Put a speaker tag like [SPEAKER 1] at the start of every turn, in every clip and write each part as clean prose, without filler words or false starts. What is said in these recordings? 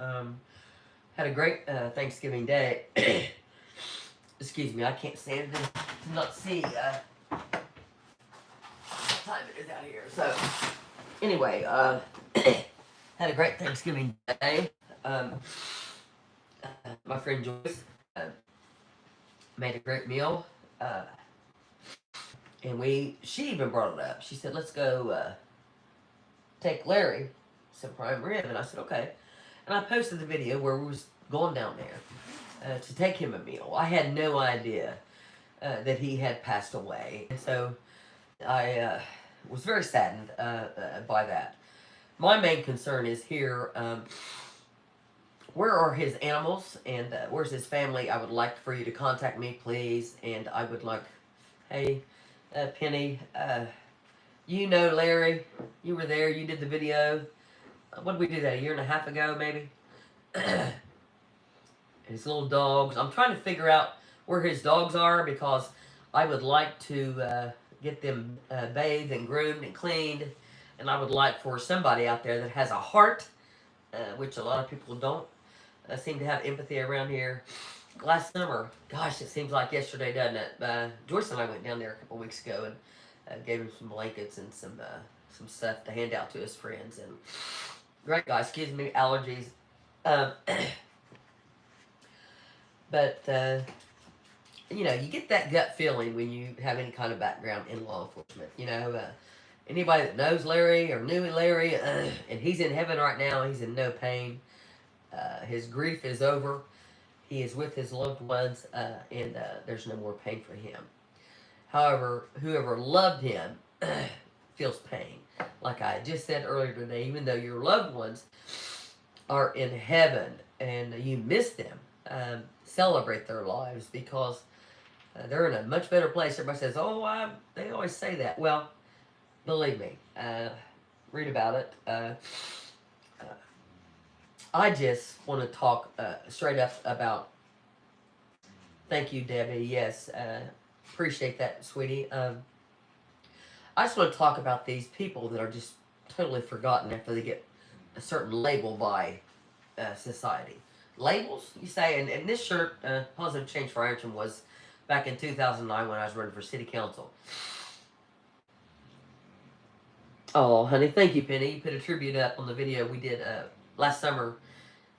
[SPEAKER 1] Had a great Thanksgiving Day. Excuse me, I can't stand to not see what time it is out here. So, anyway, had a great Thanksgiving Day. Um, my friend Joyce made a great meal. Uh, she even brought it up. She said, let's go take Larry some prime rib. And I said, okay. And I posted the video where we was going down there to take him a meal. I had no idea that he had passed away. And so I was very saddened by that. My main concern is here, where are his animals and where's his family? I would like for you to contact me, please. And I would like, hey, Penny, you know Larry, you were there, you did the video. What did we do that, a year and a half ago, maybe? His little dogs. I'm trying to figure out where his dogs are because I would like to get them bathed and groomed and cleaned. And I would like for somebody out there that has a heart, which a lot of people don't seem to have empathy around here. Last summer, gosh, it seems like yesterday, doesn't it? Joyce and I went down there a couple weeks ago and gave him some blankets and some stuff to hand out to his friends. And great guy, excuse me, allergies. Um, but you know, you get that gut feeling when you have any kind of background in law enforcement. You know, anybody that knows Larry or knew Larry, and he's in heaven right now. He's in no pain. His grief is over. He is with his loved ones, and there's no more pain for him. However, whoever loved him feels pain. Like I just said earlier today, even though your loved ones are in heaven and you miss them, celebrate their lives because they're in a much better place. Everybody says, oh, they always say that. Well, believe me, read about it. I just want to talk straight up about, thank you, Debbie. Yes, appreciate that, sweetie. I just want to talk about these people that are just totally forgotten after they get a certain label by society. Labels, you say, and this shirt, Positive Change for Ironton, was back in 2009 when I was running for city council. Oh, honey, thank you, Penny. You put a tribute up on the video we did last summer.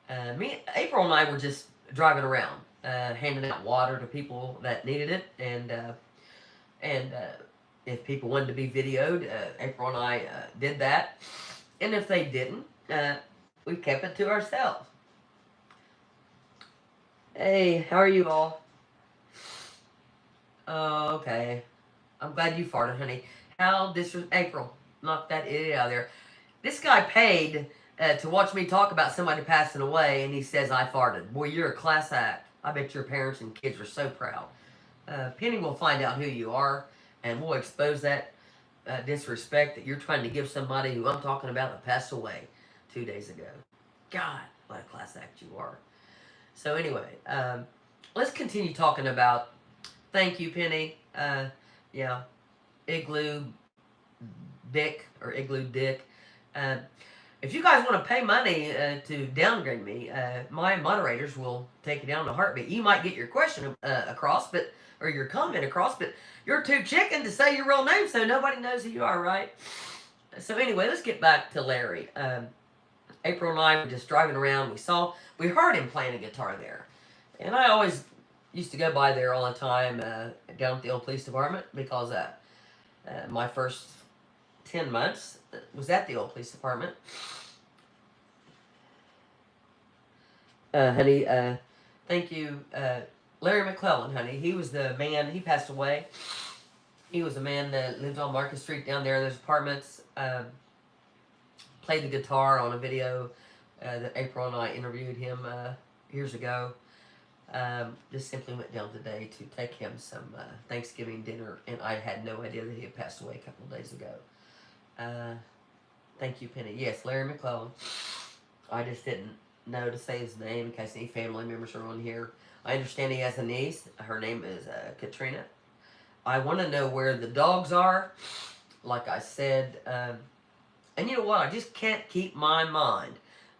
[SPEAKER 1] April and I were just driving around, handing out water to people that needed it, and if people wanted to be videoed, April and I did that. And if they didn't, we kept it to ourselves. Hey, how are you all? Oh, okay. I'm glad you farted, honey. How April, knock that idiot out of there. This guy paid to watch me talk about somebody passing away, and he says I farted. Boy, you're a class act. I bet your parents and kids are so proud. Penny will find out who you are, and we'll expose that disrespect that you're trying to give somebody who I'm talking about that passed away 2 days ago. God, what a class act you are. So anyway, let's continue talking about, thank you, Penny. Yeah, Igloo Dick, or Igloo Dick. If you guys want to pay money to downgrade me, my moderators will take it down in a heartbeat. You might get your question across, or your comment across, but you're too chicken to say your real name, so nobody knows who you are, right? So anyway, let's get back to Larry. April and I were just driving around. We heard him playing a guitar there, and I always used to go by there all the time down at the old police department because my first 10 months was at the old police department. Honey, thank you. Larry McClellan, honey. He was the man, he passed away. He was a man that lived on Market Street down there in those apartments. Played the guitar on a video that April and I interviewed him years ago. Just simply went down today to take him some Thanksgiving dinner, and I had no idea that he had passed away a couple of days ago. Thank you, Penny. Yes, Larry McClellan. I just didn't know to say his name in case any family members are on here. I understand he has a niece. Her name is Katrina. I want to know where the dogs are. Like I said, and you know what? I just can't keep my mind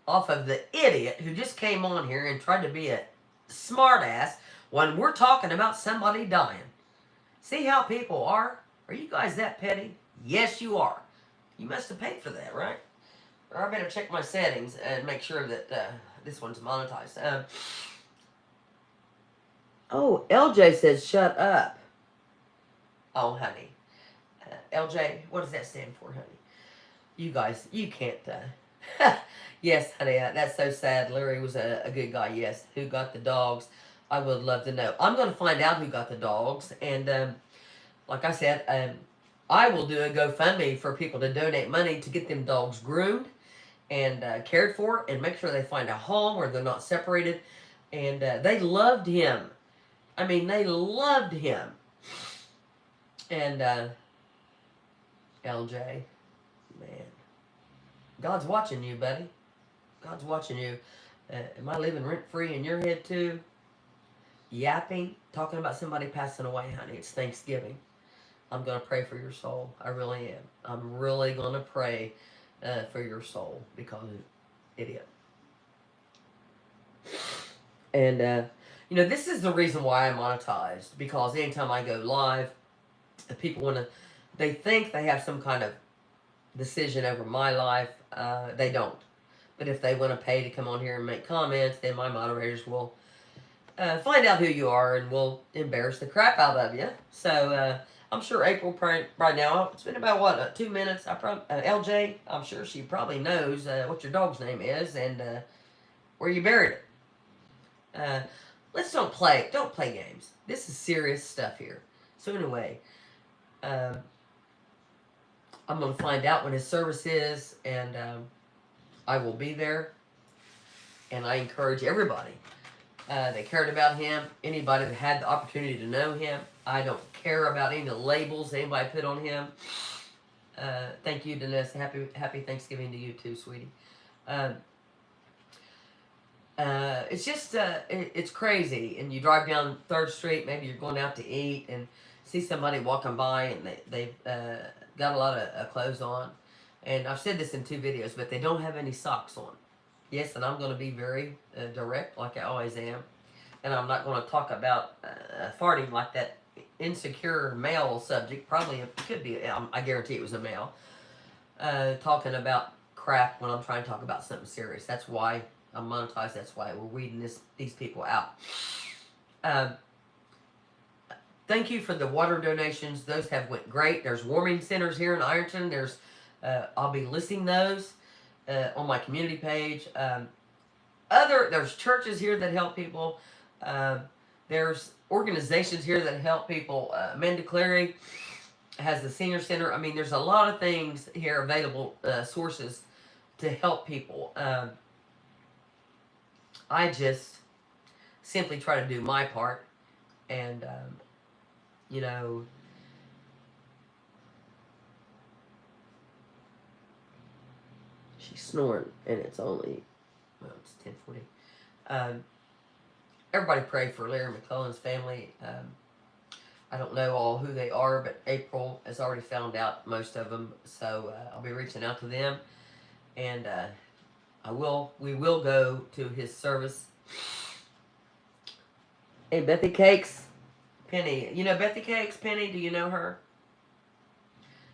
[SPEAKER 1] off of the idiot who just came on here and tried to be a smartass when we're talking about somebody dying. See how people are? Are you guys that petty? Yes, you are. You must have paid for that, right? Or I better check my settings and make sure that this one's monetized. Oh, LJ says shut up. Oh, honey. LJ, what does that stand for, honey? You guys, you can't. Yes, honey, that's so sad. Larry was a good guy, yes. Who got the dogs? I would love to know. I'm going to find out who got the dogs. And like I said, I will do a GoFundMe for people to donate money to get them dogs groomed and cared for and make sure they find a home where they're not separated. And they loved him. I mean, they loved him. And LJ, man, God's watching you, buddy. God's watching you. Am I living rent free in your head too? Yapping, talking about somebody passing away, honey. It's Thanksgiving. I'm going to pray for your soul. I really am. I'm really going to pray for your soul because idiot. And, you know, this is the reason why I'm monetized. Because anytime I go live, people want to, they think they have some kind of decision over my life. They don't. But if they want to pay to come on here and make comments, then my moderators will find out who you are and will embarrass the crap out of you. So I'm sure April right now, it's been about what, 2 minutes. LJ, I'm sure she probably knows what your dog's name is and where you buried it. Let's don't play games. This is serious stuff here. So anyway, I'm gonna find out when his service is, and I will be there. And I encourage everybody that cared about him, anybody that had the opportunity to know him. I don't care about any of the labels anybody put on him. Thank you, Denise. Happy Thanksgiving to you too, sweetie. It's just, it's crazy. And you drive down 3rd Street, maybe you're going out to eat, and see somebody walking by, and they've got a lot of clothes on. And I've said this in 2 videos, but they don't have any socks on. Yes, and I'm going to be very direct, like I always am. And I'm not going to talk about farting like that insecure male subject. Probably it could be, I guarantee it was a male. Talking about crap when I'm trying to talk about something serious. That's why I'm monetized. That's why we're weeding these people out. Thank you for the water donations. Those have went great. There's warming centers here in Ironton. There's I'll be listing those on my community page. There's churches here that help people. There's organizations here that help people. Amanda Clary has the senior center. I mean, there's a lot of things here available, sources to help people. I just simply try to do my part, and you know, she's snoring, and it's only, well, it's 10:40. Everybody pray for Larry McClellan's family. I don't know all who they are, but April has already found out most of them, so I'll be reaching out to them, and we will go to his service. Hey, Bethy Cakes, Penny. You know Bethy Cakes, Penny? Do you know her?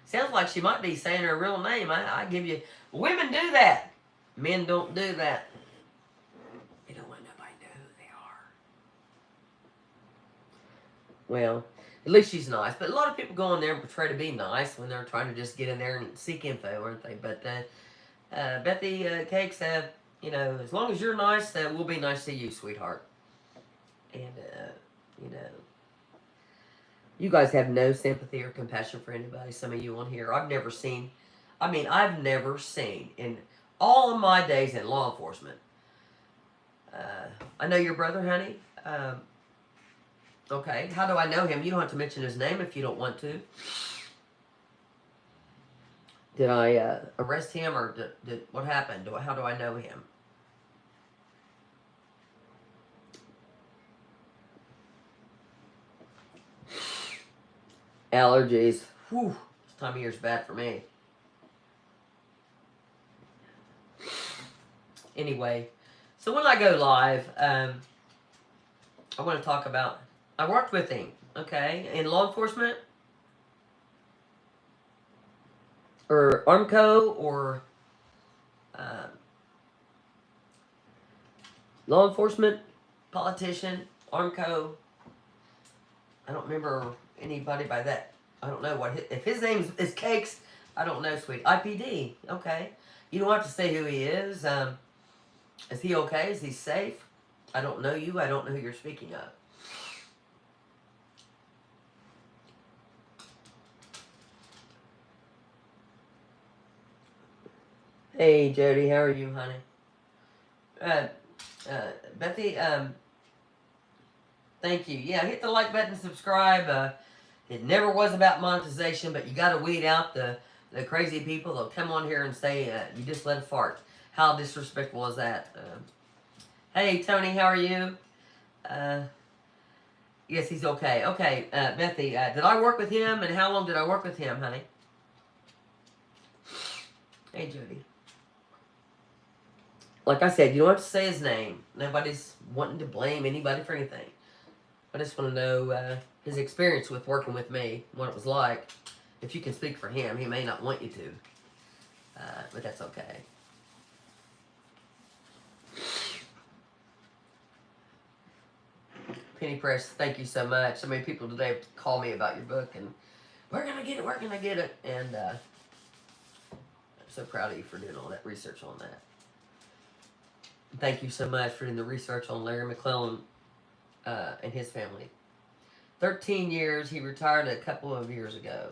[SPEAKER 1] Sounds like she might be saying her real name. I give you... Women do that. Men don't do that. They don't want nobody to know who they are. Well, at least she's nice. But a lot of people go in there and portray to be nice when they're trying to just get in there and seek info, aren't they? But Bethy Cakes, you know, as long as you're nice, we'll be nice to you, sweetheart. And, you know... You guys have no sympathy or compassion for anybody, some of you on here. I've never seen in all of my days in law enforcement. I know your brother, honey. Okay, how do I know him? You don't have to mention his name if you don't want to. Did I arrest him, or did what happened? How do I know him? Allergies. Whew. This time of year is bad for me. Anyway, so when I go live, I want to talk about. I worked with him, okay, in law enforcement or Armco or um, law enforcement, politician, Armco. I don't remember anybody by that. I don't know if his name is Cakes. I don't know, sweet. IPD. Okay. You don't have to say who he is. Is he okay? Is he safe? I don't know you. I don't know who you're speaking of. Hey, Jody. How are you, honey? Uh, Bethy, thank you. Yeah, hit the like button, subscribe. It never was about monetization, but you got to weed out the crazy people that'll come on here and say you just let a fart. How disrespectful is that? Hey, Tony, how are you? Yes, he's okay. Okay, Bethy, did I work with him, and how long did I work with him, honey? Hey, Jody. Like I said, you don't have to say his name. Nobody's wanting to blame anybody for anything. I just want to know his experience with working with me, what it was like. If you can speak for him, he may not want you to, but that's okay. Penny Press, thank you so much. So many people today call me about your book, and we're gonna get it, and I'm so proud of you for doing all that research on that. Thank you so much for doing the research on Larry McClellan and his family. 13 years. He retired a couple of years ago.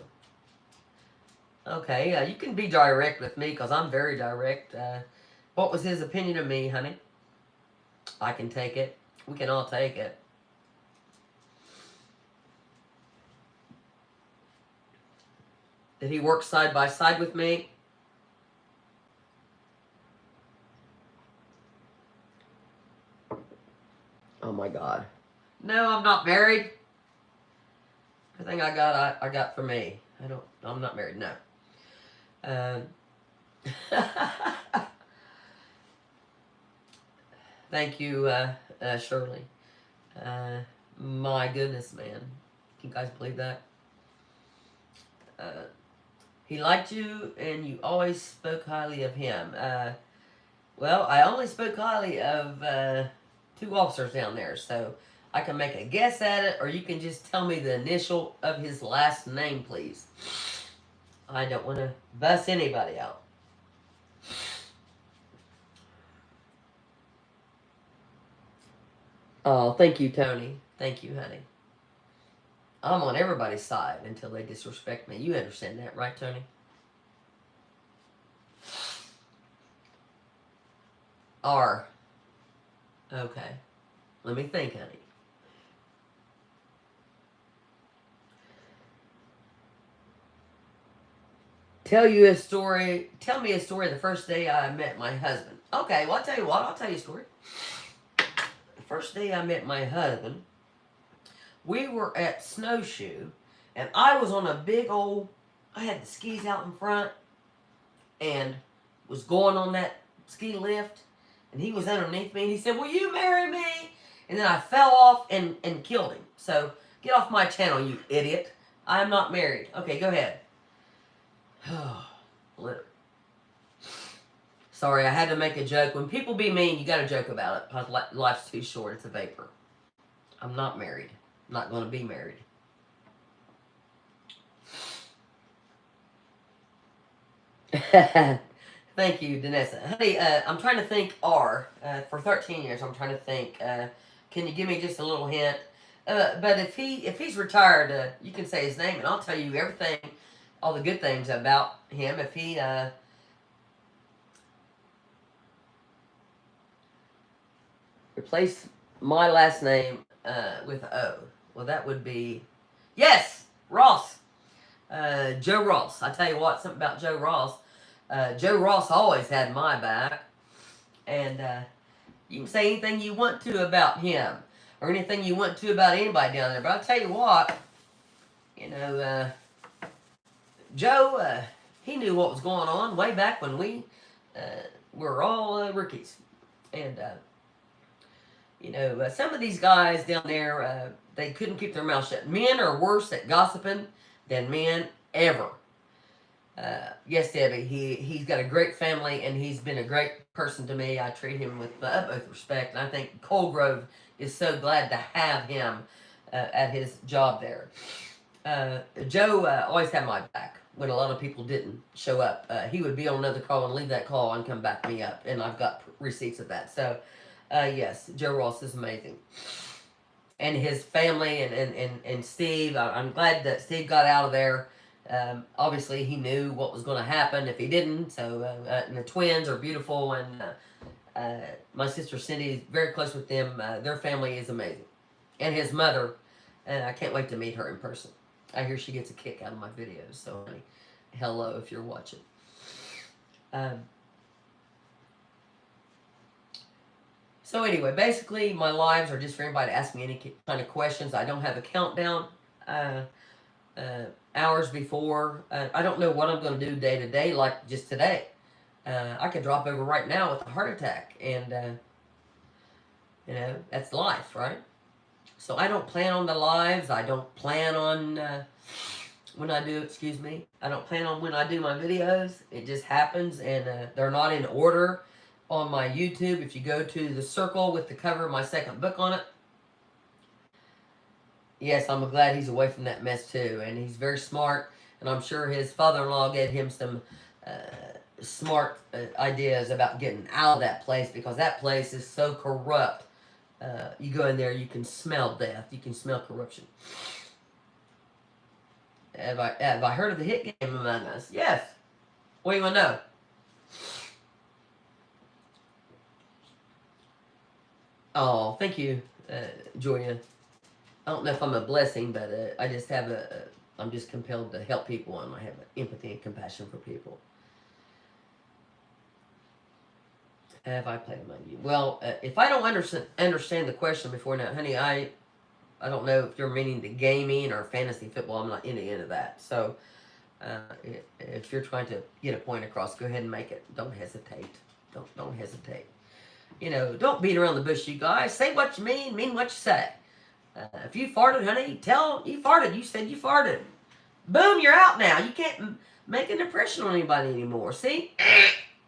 [SPEAKER 1] Okay, you can be direct with me because I'm very direct. What was his opinion of me, honey? I can take it. We can all take it. Did he work side by side with me? Oh my God. No, I'm not married. Everything I got for me. I'm not married, no. Thank you, Shirley. My goodness, man. Can you guys believe that? He liked you, and you always spoke highly of him. Well, I only spoke highly of 2 officers down there, so I can make a guess at it, or you can just tell me the initial of his last name, please. I don't want to bust anybody out. Oh, thank you, Tony. Thank you, honey. I'm on everybody's side until they disrespect me. You understand that, right, Tony? R. Okay. Let me think, honey. Tell me a story the first day I met my husband. Okay, well, I'll tell you what. I'll tell you a story. The first day I met my husband, we were at Snowshoe, and I was on a big old, I had the skis out in front, and was going on that ski lift, and he was underneath me, and he said, will you marry me? And then I fell off and killed him. So, get off my channel, you idiot. I'm not married. Okay, go ahead. Sorry, I had to make a joke. When people be mean, you gotta joke about it, because life's too short. It's a vapor. I'm not married. I'm not going to be married. Thank you, Danessa. Honey, I'm trying to think R. For 13 years, I'm trying to think. Can you give me just a little hint? But if he's retired, you can say his name, and I'll tell you everything, all the good things about him. If he replace my last name with O, well, that would be, yes, Ross. Joe Ross. I tell you what, something about Joe Ross. Joe Ross always had my back, and you can say anything you want to about him, or anything you want to about anybody down there. But I'll tell you what, Joe, he knew what was going on way back when we were all rookies. And, some of these guys down there, they couldn't keep their mouth shut. Men are worse at gossiping than men ever. Yes, Debbie, he's got a great family, and he's been a great person to me. I treat him with the utmost respect, and I think Colgrove is so glad to have him at his job there. Joe always had my back when a lot of people didn't show up. He would be on another call and leave that call and come back me up, and I've got receipts of that. So, yes, Joe Ross is amazing. And his family and Steve, I'm glad that Steve got out of there. Obviously, he knew what was going to happen if he didn't. So, and the twins are beautiful, and my sister Cindy is very close with them. Their family is amazing. And his mother, I can't wait to meet her in person. I hear she gets a kick out of my videos. So, honey, hello if you're watching. So anyway, basically, my lives are just for anybody to ask me any kind of questions. I don't have a countdown hours before. I don't know what I'm going to do day to day, like just today. I could drop over right now with a heart attack, and that's life, right? So I don't plan on the lives. I don't plan on when I do. Excuse me. I don't plan on when I do my videos. It just happens, and they're not in order. On my YouTube, if you go to the circle with the cover of my second book on it. Yes, I'm glad he's away from that mess too, and he's very smart, and I'm sure his father-in-law gave him some smart ideas about getting out of that place, because that place is so corrupt. You go in there, you can smell death, you can smell corruption. Have I heard of the hit game Among Us? Yes. What do you want to know? Oh, thank you, Joya. I don't know if I'm a blessing, but I just have I'm just compelled to help people, and I have empathy and compassion for people. Have I played among you? Well, if I don't understand the question before now, honey, I don't know if you're meaning the gaming or fantasy football. I'm not into that. So, if you're trying to get a point across, go ahead and make it. Don't hesitate. Don't hesitate. Don't beat around the bush, you guys. Say what you mean what you say. If you farted, honey, tell them you farted. You said you farted. Boom, you're out now. You can't make an impression on anybody anymore. See?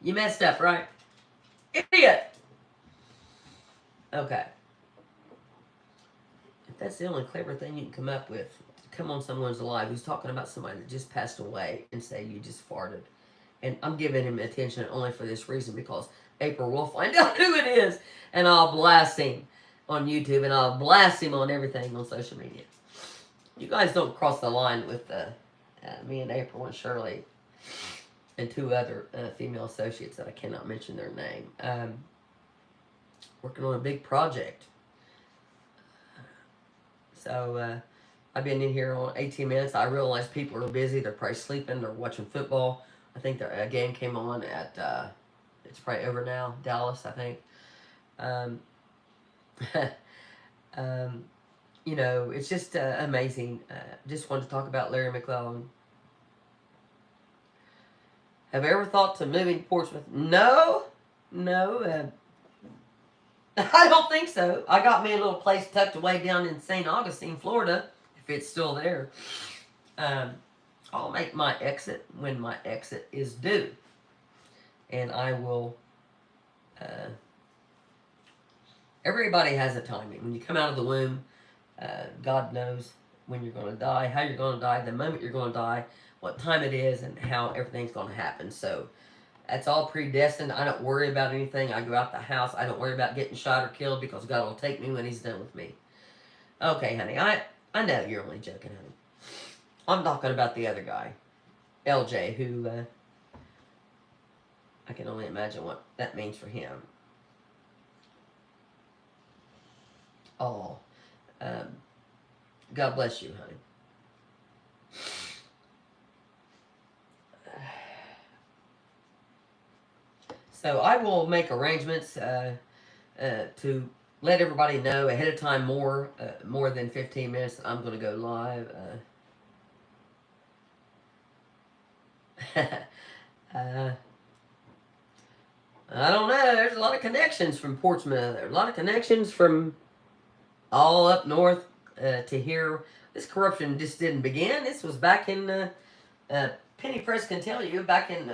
[SPEAKER 1] You messed up, right? Idiot. Okay. If that's the only clever thing you can come up with, come on someone's alive who's talking about somebody that just passed away and say you just farted. And I'm giving him attention only for this reason, because April will find out who it is, and I'll blast him on YouTube, and I'll blast him on everything on social media. You guys don't cross the line with me and April and Shirley and two other female associates that I cannot mention their name. Working on a big project. So I've been in here on 18 minutes. I realize people are busy. They're probably sleeping. They're watching football. I think their game came on at, it's probably over now, Dallas, I think. It's just amazing. Just wanted to talk about Larry McClellan. Have I ever thought to moving to Portsmouth? No. I don't think so. I got me a little place tucked away down in St. Augustine, Florida, if it's still there. I'll make my exit when my exit is due. And I will... everybody has a timing. When you come out of the womb, God knows when you're going to die, how you're going to die, the moment you're going to die, what time it is, and how everything's going to happen. So that's all predestined. I don't worry about anything. I go out the house. I don't worry about getting shot or killed, because God will take me when he's done with me. Okay, honey. I know you're only joking, honey. I'm talking about the other guy, LJ, who I can only imagine what that means for him. Oh, God bless you, honey. So I will make arrangements to let everybody know ahead of time more than 15 minutes I'm going to go live. I don't know. There's a lot of connections from Portsmouth. There's a lot of connections from all up north to here. This corruption just didn't begin. This was back in Penny Press can tell you back in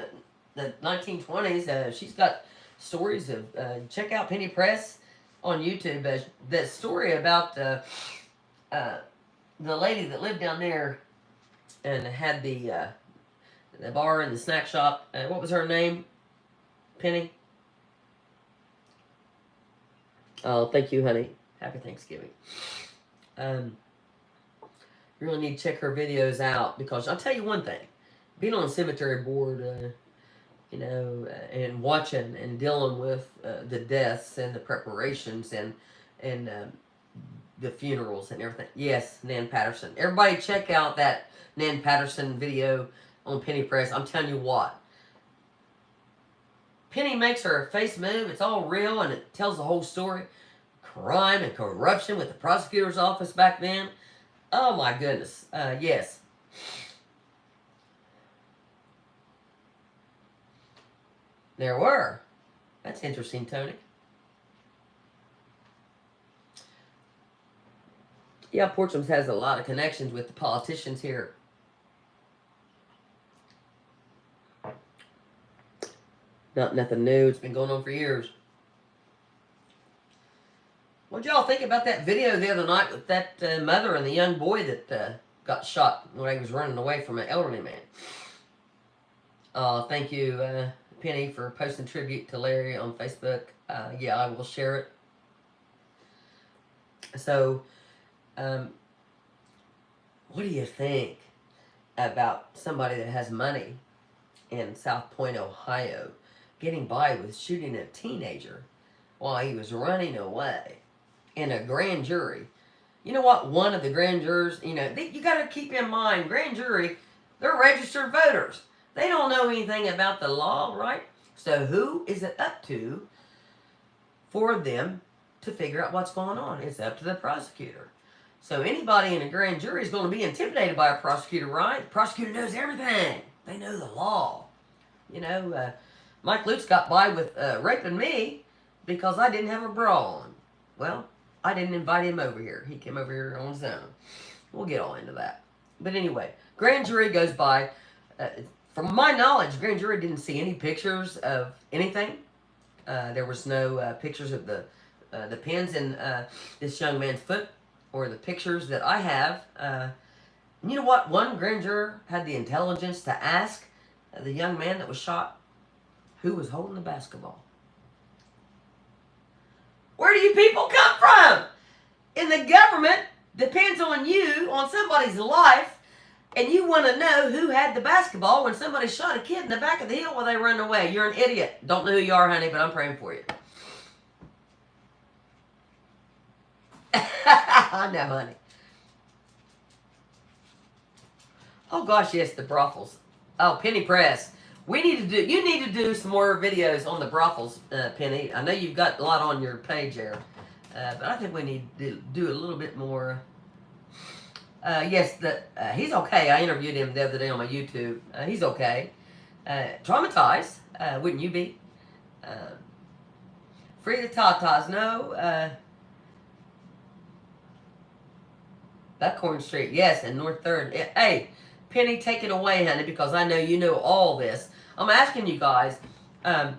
[SPEAKER 1] the 1920s. She's got stories of check out Penny Press on YouTube. That story about the lady that lived down there and had the bar and the snack shop. What was her name? Penny. Oh, thank you, honey. Happy Thanksgiving. You really need to check her videos out because I'll tell you one thing: being on the cemetery board, and watching and dealing with the deaths and the preparations and the funerals and everything. Yes, Nan Patterson. Everybody, check out that Nan Patterson video on Penny Press. I'm telling you what. Penny makes her face move. It's all real and it tells the whole story. Crime and corruption with the prosecutor's office back then. Oh my goodness. Yes. There were. That's interesting, Tony. Yeah, Portsmouth has a lot of connections with the politicians here. Not nothing new. It's been going on for years. What y'all think about that video the other night with that mother and the young boy that got shot when he was running away from an elderly man? Thank you, Penny, for posting tribute to Larry on Facebook. Yeah, I will share it. So, what do you think about somebody that has money in South Point, Ohio, getting by with shooting a teenager while he was running away in a grand jury? You know what? One of the grand jurors, you got to keep in mind, grand jury, they're registered voters. They don't know anything about the law, right? So who is it up to for them to figure out what's going on? It's up to the prosecutor. So anybody in a grand jury is going to be intimidated by a prosecutor, right? The prosecutor knows everything. They know the law. Mike Lutz got by with raping me because I didn't have a bra on. Well, I didn't invite him over here. He came over here on his own. We'll get all into that. But anyway, grand jury goes by. From my knowledge, grand jury didn't see any pictures of anything. There was no pictures of the pins in this young man's foot or the pictures that I have. You know what? One grand juror had the intelligence to ask the young man that was shot who was holding the basketball. Where do you people come from? And the government depends on you, on somebody's life, and you want to know who had the basketball when somebody shot a kid in the back of the heel while they run away. You're an idiot. Don't know who you are, honey, but I'm praying for you. I know, honey. Oh, gosh, yes, the brothels. Oh, Penny Press. You need to do some more videos on the brothels, Penny. I know you've got a lot on your page there. But I think we need to do a little bit more. Yes, he's okay. I interviewed him the other day on my YouTube. He's okay. Traumatized, wouldn't you be? Free the Tatas, no. Buckhorn Street, yes, and North 3rd. Hey, Penny, take it away, honey, because I know you know all this. I'm asking you guys, go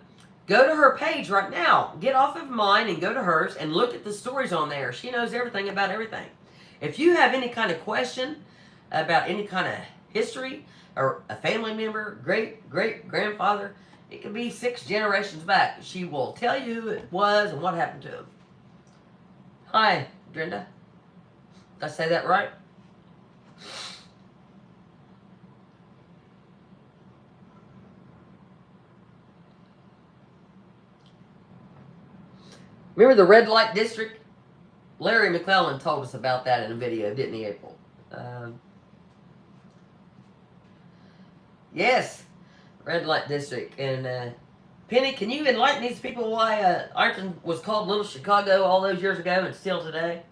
[SPEAKER 1] to her page right now. Get off of mine and go to hers and look at the stories on there. She knows everything about everything. If you have any kind of question about any kind of history or a family member, great-great-grandfather, it could be 6 generations back. She will tell you who it was and what happened to him. Hi, Brenda. Did I say that right? Remember the red light district? Larry McClellan told us about that in a video, didn't he, April? Yes, red light district. And Penny, can you enlighten these people why Ironton was called Little Chicago all those years ago and still today?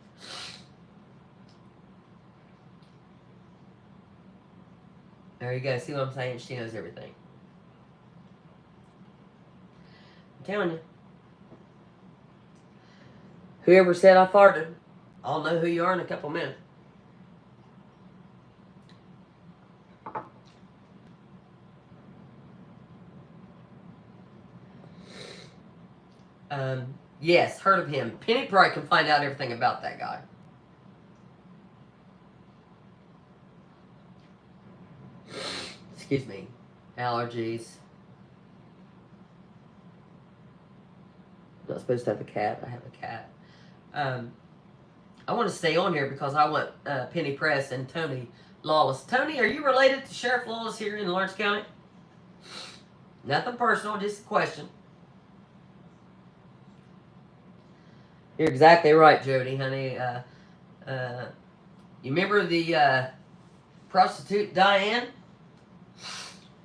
[SPEAKER 1] There you go. See what I'm saying? She knows everything. I'm telling you. Whoever said I farted, I'll know who you are in a couple minutes. Yes, heard of him. Penny probably can find out everything about that guy. Excuse me. Allergies. I'm not supposed to have a cat. I have a cat. I want to stay on here because I want Penny Press and Tony Lawless. Tony, are you related to Sheriff Lawless here in Lawrence County? Nothing personal, just a question. You're exactly right, Jody, honey. You remember the prostitute Diane?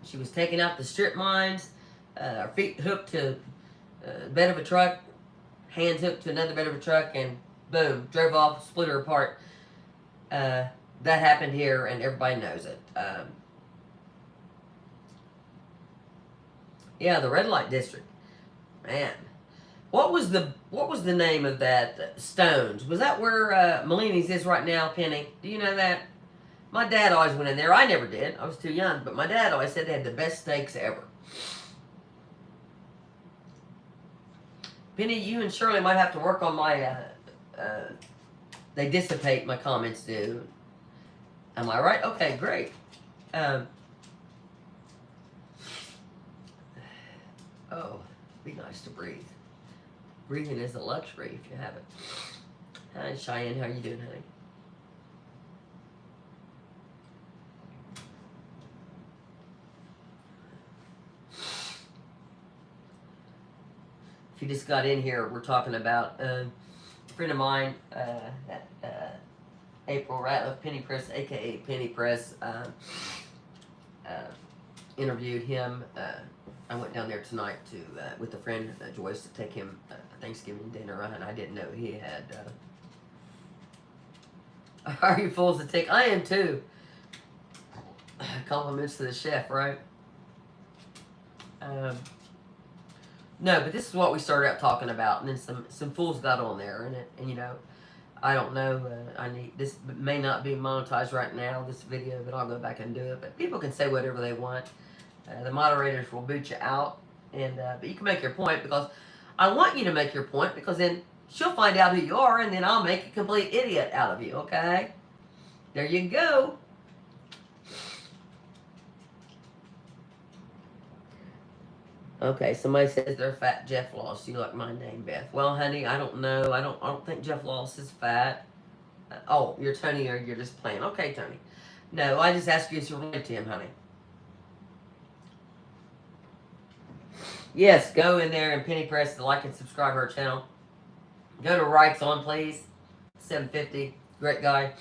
[SPEAKER 1] She was taking out the strip mines, her feet hooked to the bed of a truck, hands hooked to another bed of a truck, and boom, drove off, split her apart. That happened here, and everybody knows it. Yeah, the red light district. Man, what was the name of that Stones? Was that where Malini's is right now, Penny? Do you know that? My dad always went in there. I never did. I was too young, but my dad always said they had the best steaks ever. Penny, you and Shirley might have to work on my. They dissipate. My comments do. Am I right? Okay, great. Oh, be nice to breathe. Breathing is a luxury if you have it. Hi, Cheyenne. How you doing, honey? If you just got in here, we're talking about a friend of mine, April Ratliff, Penny Press, aka Penny Press, interviewed him. I went down there tonight to with a friend, Joyce, to take him Thanksgiving dinner, and I didn't know he had. Are you full as a tick? I am too. Compliments to the chef, right? No, but this is what we started out talking about, and then some fools got on there, and you know, I don't know. This may not be monetized right now, this video, but I'll go back and do it. But people can say whatever they want. The moderators will boot you out, and but you can make your point, because I want you to make your point, because then she'll find out who you are, and then I'll make a complete idiot out of you. Okay? There you go. Okay, somebody says they're fat Jeff Loss. You like my name, Beth? Well, honey, I don't know. I don't think Jeff Loss is fat. Oh, you're Tony, or you're just playing. Okay, Tony. No, I just asked you if you're related to him, honey. Yes, go in there and Penny Press to like and subscribe her channel. Go to Rights On, please. 750. Great guy.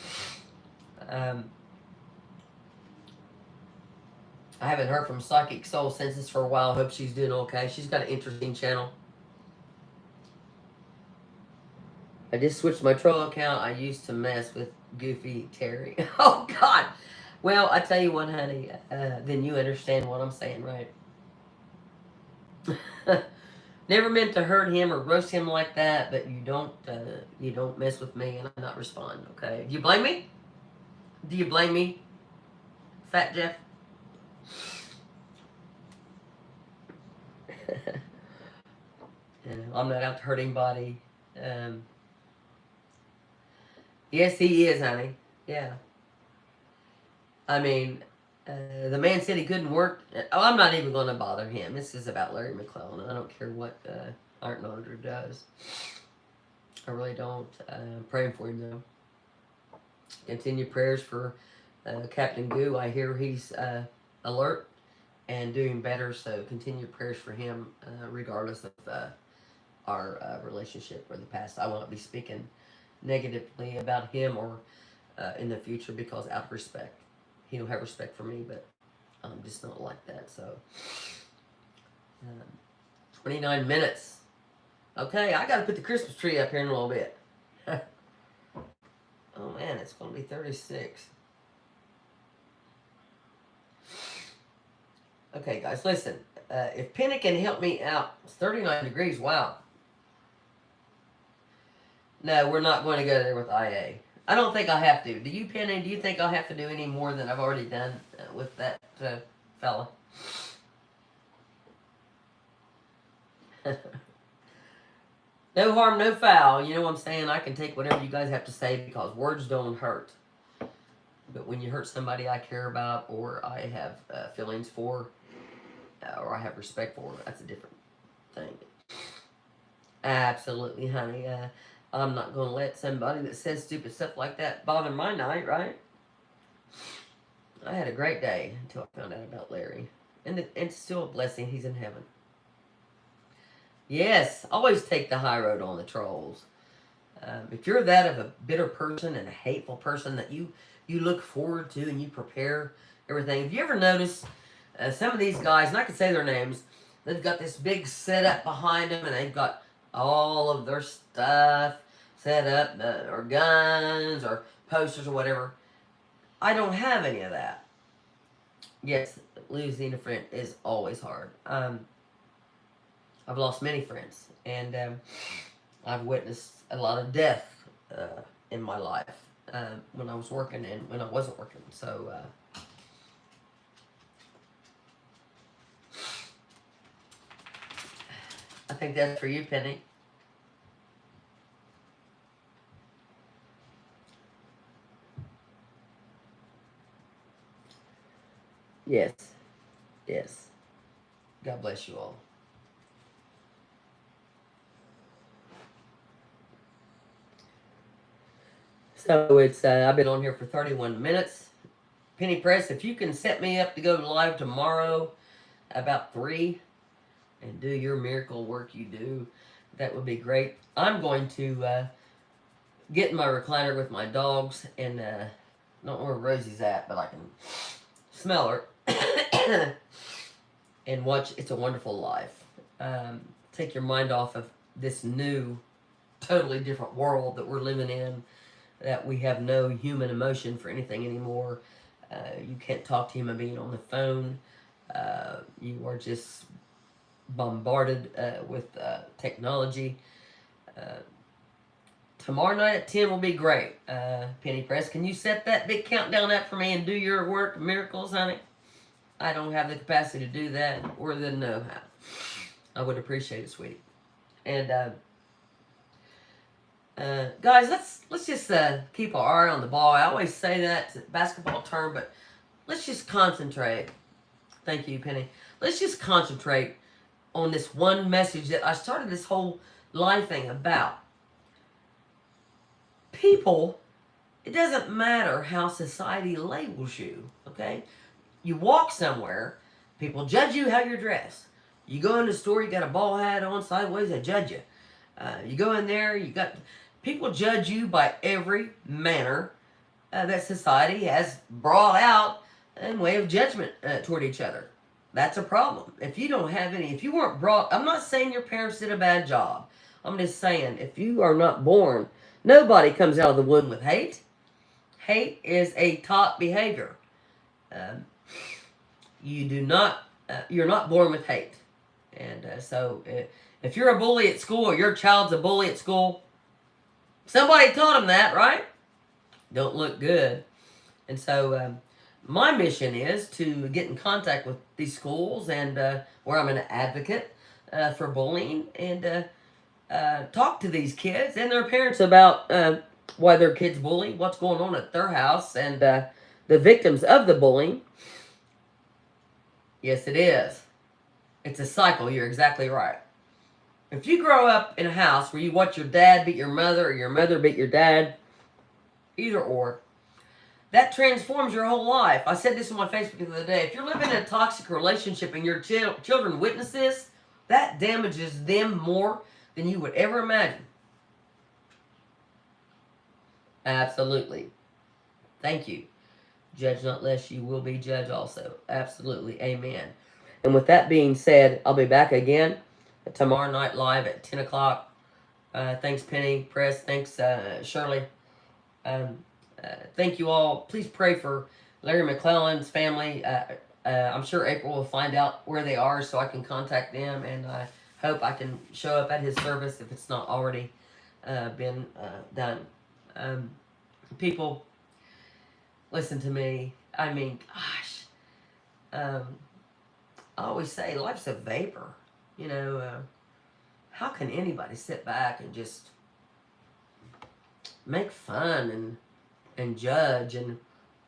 [SPEAKER 1] I haven't heard from Psychic Soul Census for a while. Hope she's doing okay. She's got an interesting channel. I just switched my troll account I used to mess with Goofy Terry. Oh, God. Well, I tell you what, honey. Then you understand what I'm saying, right? Never meant to hurt him or roast him like that, but you don't mess with me and I not respond, okay? Do you blame me? Do you blame me, Fat Jeff? I'm not out to hurt anybody. Yes, he is, honey. Yeah. I mean, the man said he couldn't work. Oh, I'm not even going to bother him. This is about Larry McClellan. I don't care what Art Lauder does. I really don't. I'm praying for him, though. Continue prayers for Captain Goo. I hear he's alert and doing better, so continue prayers for him, regardless of our relationship or the past. I won't be speaking negatively about him or in the future, because out of respect. He don't have respect for me, but I'm just not like that. So 29 minutes. Okay, I got to put the Christmas tree up here in a little bit. Oh man, it's going to be 36. Okay, guys, listen. If Penny can help me out, it's 39 degrees. Wow. No, we're not going to go there with IA. I don't think I have to. Do you, Penny? Do you think I'll have to do any more than I've already done with that fella? No harm, no foul. You know what I'm saying? I can take whatever you guys have to say because words don't hurt. But when you hurt somebody I care about or I have feelings for or I have respect for, that's a different thing. Absolutely, honey. I'm not going to let somebody that says stupid stuff like that bother my night, right? I had a great day until I found out about Larry. And it's still a blessing he's in heaven. Yes, always take the high road on the trolls. If you're that of a bitter person and a hateful person that you look forward to and you prepare everything. Have you ever noticed some of these guys, and I can say their names, they've got this big setup behind them and they've got all of their stuff set up, or guns or posters or whatever. I don't have any of that. Yes, losing a friend is always hard. I've lost many friends, and I've witnessed a lot of death in my life when I was working and when I wasn't working. So I think that's for you, Penny. Yes. Yes. God bless you all. So it's I've been on here for 31 minutes. Penny Press, if you can set me up to go live tomorrow about 3 and do your miracle work you do, that would be great. I'm going to get in my recliner with my dogs and not where Rosie's at, but I can smell her and watch It's a Wonderful Life. Take your mind off of this new, totally different world that we're living in, that we have no human emotion for anything anymore. You can't talk to a human being on the phone. You are just bombarded with technology. Tomorrow night at 10 will be great. Penny Press, can you set that big countdown up for me and do your work, miracles, honey? I don't have the capacity to do that or the know-how. I would appreciate it, sweetie. And guys, let's just keep our eye on the ball. I always say that, it's a basketball term, but let's just concentrate. Thank you, Penny. Let's just concentrate on this one message that I started this whole life thing about. People, it doesn't matter how society labels you, okay? You walk somewhere, people judge you how you're dressed. You go in the store, you got a ball hat on sideways, they judge you. You go in there, you got... People judge you by every manner that society has brought out in way of judgment toward each other. That's a problem. If you don't have any, if you weren't brought... I'm not saying your parents did a bad job. I'm just saying, if you are not born... Nobody comes out of the womb with hate. Hate is a taught behavior. You do not, you're not born with hate. And so if you're a bully at school or your child's a bully at school, somebody taught them that, right? Don't look good. And so my mission is to get in contact with these schools and where I'm an advocate for bullying and talk to these kids and their parents about why their kids bully, what's going on at their house, and the victims of the bullying. Yes, it is. It's a cycle. You're exactly right. If you grow up in a house where you watch your dad beat your mother or your mother beat your dad, either or, that transforms your whole life. I said this on my Facebook the other day. If you're living in a toxic relationship and your children witness this, that damages them more than you would ever imagine. Absolutely. Thank you. Judge not lest you will be judged also. Absolutely. Amen. And with that being said, I'll be back again tomorrow night live at 10 o'clock. Thanks, Penny Press. Thanks, Shirley. Thank you all. Please pray for Larry McClellan's family. I'm sure April will find out where they are so I can contact them, and I hope I can show up at his service if it's not already been done. Um, People, listen to me. I mean, gosh, um, I always say life's a vapor. You know, how can anybody sit back and just make fun and judge and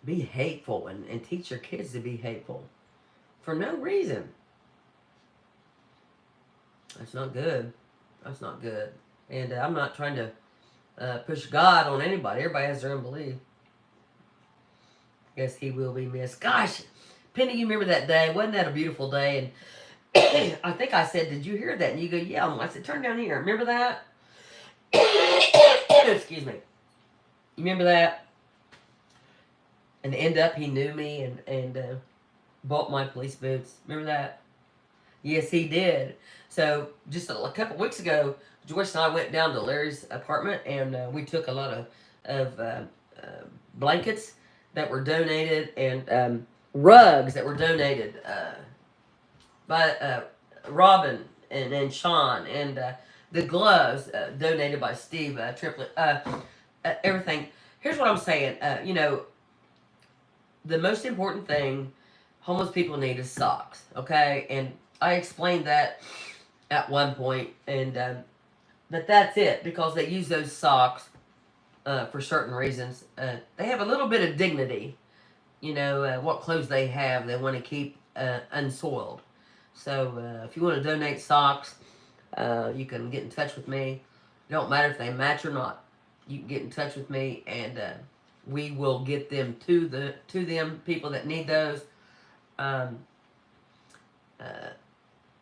[SPEAKER 1] be hateful and teach your kids to be hateful for no reason? That's not good. That's not good. And I'm not trying to push God on anybody. Everybody has their own belief. Yes, he will be missed. Gosh, Penny, you remember that day? Wasn't that a beautiful day? And I think I said, did you hear that? And you go, yeah. I said, turn down here. Remember that? Excuse me. You remember that? And end up, he knew me and bought my police boots. Remember that? Yes, he did. So just a couple weeks ago, Joyce and I went down to Larry's apartment, and we took a lot of blankets that were donated and rugs that were donated by Robin and Sean, and the gloves donated by Steve Triplett. Everything. Here's what I'm saying. You know, the most important thing homeless people need is socks. Okay, and I explained that at one point, and but that's it, because they use those socks for certain reasons. They have a little bit of dignity. You know, what clothes they have, they want to keep unsoiled. So if you want to donate socks, you can get in touch with me. It don't matter if they match or not. You can get in touch with me, and we will get them to them people that need those.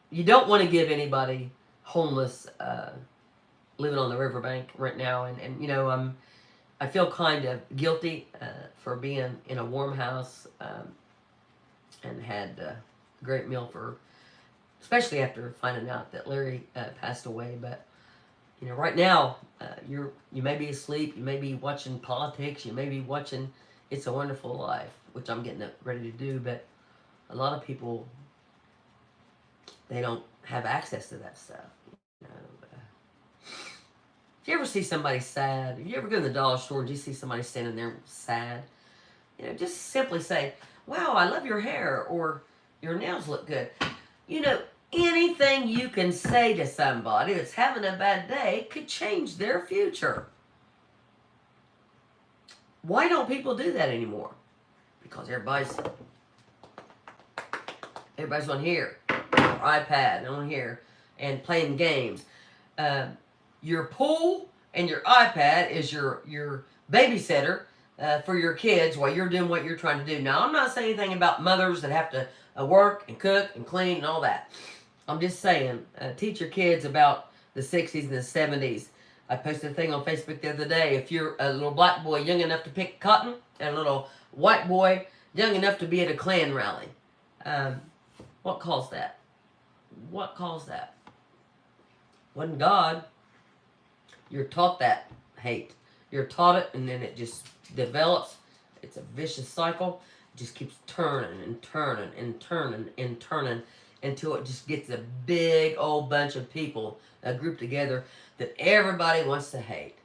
[SPEAKER 1] You don't want to give anybody homeless living on the riverbank right now, and you know, I feel kind of guilty for being in a warm house and had a great meal for, especially after finding out that Larry passed away. But you know, right now you may be asleep, you may be watching politics, you may be watching It's a Wonderful Life, which I'm getting ready to do. But a lot of people, they don't have access to that stuff. You know, if you ever see somebody sad, if you ever go to the dollar store and you see somebody standing there sad, you know, just simply say, "Wow, I love your hair," or "Your nails look good." You know, anything you can say to somebody that's having a bad day could change their future. Why don't people do that anymore? Because everybody's on here, or iPad, on here, and playing games. Your pool and your iPad is your babysitter for your kids while you're doing what you're trying to do. Now, I'm not saying anything about mothers that have to work and cook and clean and all that. I'm just saying, teach your kids about the 60s and the 70s. I posted a thing on Facebook the other day. If you're a little black boy young enough to pick cotton, and a little white boy young enough to be at a Klan rally, what caused that? What caused that? Wasn't God. You're taught that hate. You're taught it, and then it just develops. It's a vicious cycle. It just keeps turning and turning and turning and turning until it just gets a big old bunch of people grouped together that everybody wants to hate.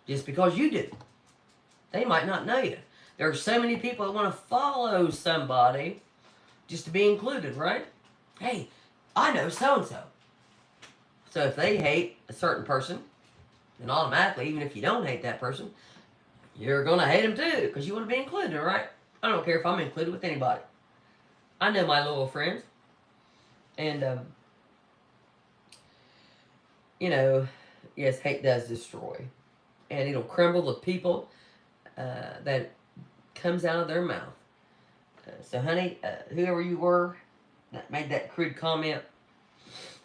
[SPEAKER 1] Just because you do. They might not know you. There are so many people that want to follow somebody just to be included, right? Hey, I know so-and-so. So if they hate a certain person, then automatically, even if you don't hate that person, you're going to hate them too, because you want to be included, right? I don't care if I'm included with anybody. I know my little friends. And, you know, yes, hate does destroy. And it'll crumble the people that comes out of their mouth. So, honey, whoever you were that made that crude comment,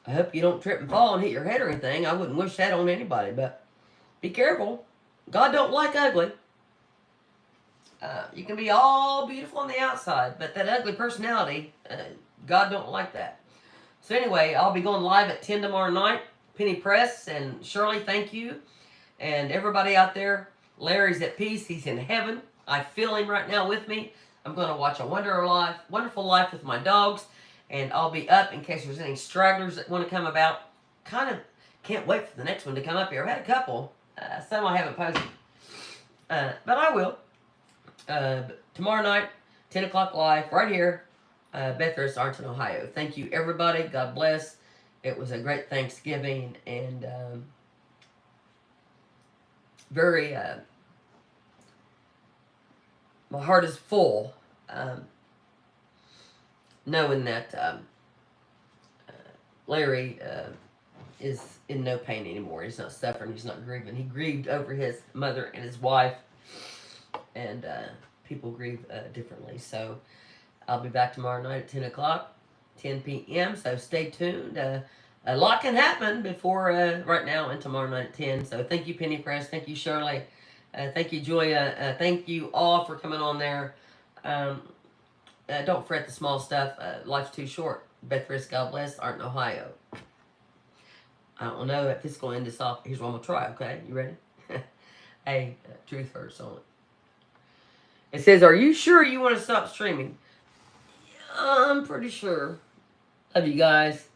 [SPEAKER 1] I hope you don't trip and fall and hit your head or anything. I wouldn't wish that on anybody, but be careful. God don't like ugly. You can be all beautiful on the outside, but that ugly personality, God don't like that. So anyway, I'll be going live at 10 tomorrow night. Penny Press and Shirley, thank you. And everybody out there, Larry's at peace. He's in heaven. I feel him right now with me. I'm going to watch a Wonderful Life with my dogs, and I'll be up in case there's any stragglers that want to come about. Kind of can't wait for the next one to come up here. I've had a couple. Some I haven't posted. But I will. Tomorrow night, 10 o'clock live, right here, Beth Rist, Arlington, Ohio. Thank you, everybody. God bless. It was a great Thanksgiving, and very, my heart is full, knowing that Larry is in no pain anymore. He's not suffering. He's not grieving. He grieved over his mother and his wife, and people grieve differently. So I'll be back tomorrow night at 10 o'clock, 10 p.m. So stay tuned. A lot can happen before right now and tomorrow night at 10. So thank you, Penny Press. Thank you, Shirley. Thank you, Joya. Thank you all for coming on there. Don't fret the small stuff. Life's too short. Beth Rist, God bless, Arlington, Ohio. I don't know if this is going to end this off. Here's one more try, okay? You ready? Hey, truth hurts on it. It says, are you sure you want to stop streaming? I'm pretty sure. Love you guys.